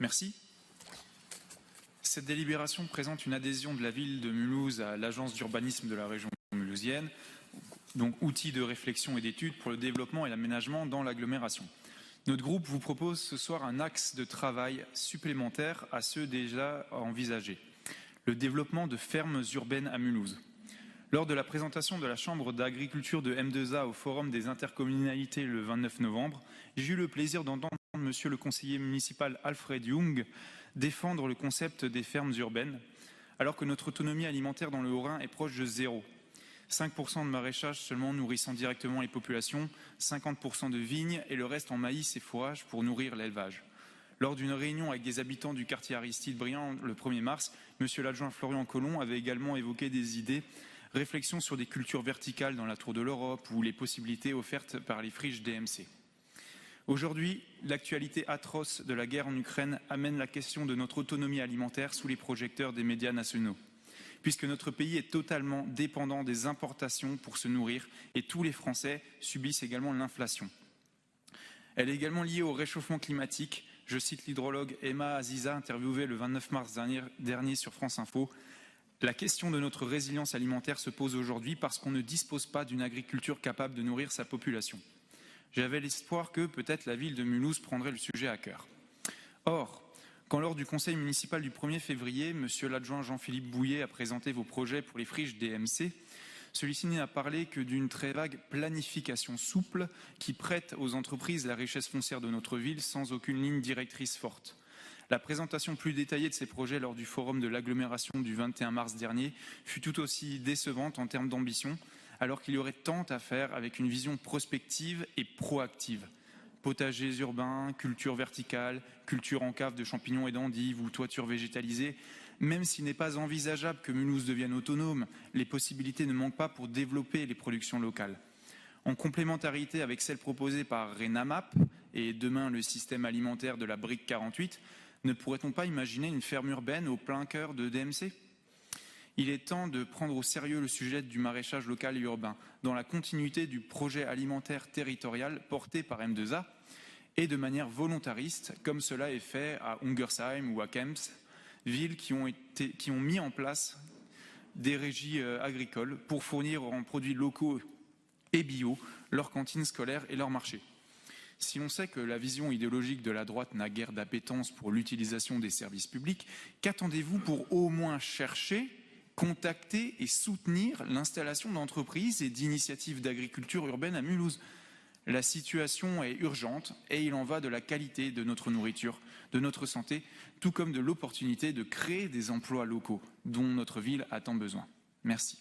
Merci. Cette délibération présente une adhésion de la ville de Mulhouse à l'agence d'urbanisme de la région mulhousienne, donc outil de réflexion et d'études pour le développement et l'aménagement dans l'agglomération. Notre groupe vous propose ce soir un axe de travail supplémentaire à ceux déjà envisagés, le développement de fermes urbaines à Mulhouse. Lors de la présentation de la Chambre d'agriculture de M2A au Forum des intercommunalités le 29 novembre, j'ai eu le plaisir d'entendre Monsieur le conseiller municipal Alfred Jung défendre le concept des fermes urbaines, alors que notre autonomie alimentaire dans le Haut-Rhin est proche de zéro. 5% de maraîchage seulement nourrissant directement les populations, 50% de vignes et le reste en maïs et fourrage pour nourrir l'élevage. Lors d'une réunion avec des habitants du quartier Aristide-Briand le 1er mars, Monsieur l'adjoint Florian Collomb avait également évoqué des idées, réflexions sur des cultures verticales dans la Tour de l'Europe ou les possibilités offertes par les friches DMC. Aujourd'hui, l'actualité atroce de la guerre en Ukraine amène la question de notre autonomie alimentaire sous les projecteurs des médias nationaux, puisque notre pays est totalement dépendant des importations pour se nourrir et tous les Français subissent également l'inflation. Elle est également liée au réchauffement climatique. Je cite l'hydrologue Emma Aziza, interviewée le 29 mars dernier sur France Info. La question de notre résilience alimentaire se pose aujourd'hui parce qu'on ne dispose pas d'une agriculture capable de nourrir sa population. J'avais l'espoir que peut-être la ville de Mulhouse prendrait le sujet à cœur. Or, quand lors du conseil municipal du 1er février, monsieur l'adjoint Jean-Philippe Bouillet a présenté vos projets pour les friches DMC, celui-ci n'a parlé que d'une très vague planification souple qui prête aux entreprises la richesse foncière de notre ville sans aucune ligne directrice forte. La présentation plus détaillée de ces projets lors du forum de l'agglomération du 21 mars dernier fut tout aussi décevante en termes d'ambition, alors qu'il y aurait tant à faire avec une vision prospective et proactive. Potagers urbains, culture verticale, culture en cave de champignons et d'endives ou toiture végétalisée. Même s'il n'est pas envisageable que Mulhouse devienne autonome, les possibilités ne manquent pas pour développer les productions locales. En complémentarité avec celles proposées par Renamap et demain le système alimentaire de la Brique 48, ne pourrait-on pas imaginer une ferme urbaine au plein cœur de DMC ? Il est temps de prendre au sérieux le sujet du maraîchage local et urbain, dans la continuité du projet alimentaire territorial porté par M2A et de manière volontariste, comme cela est fait à Ungersheim ou à Kemps, villes qui ont mis en place des régies agricoles pour fournir en produits locaux et bio leurs cantines scolaires et leurs marchés. Si l'on sait que la vision idéologique de la droite n'a guère d'appétence pour l'utilisation des services publics, qu'attendez-vous pour au moins chercher, contacter et soutenir l'installation d'entreprises et d'initiatives d'agriculture urbaine à Mulhouse ? La situation est urgente et il en va de la qualité de notre nourriture, de notre santé, tout comme de l'opportunité de créer des emplois locaux dont notre ville a tant besoin. Merci.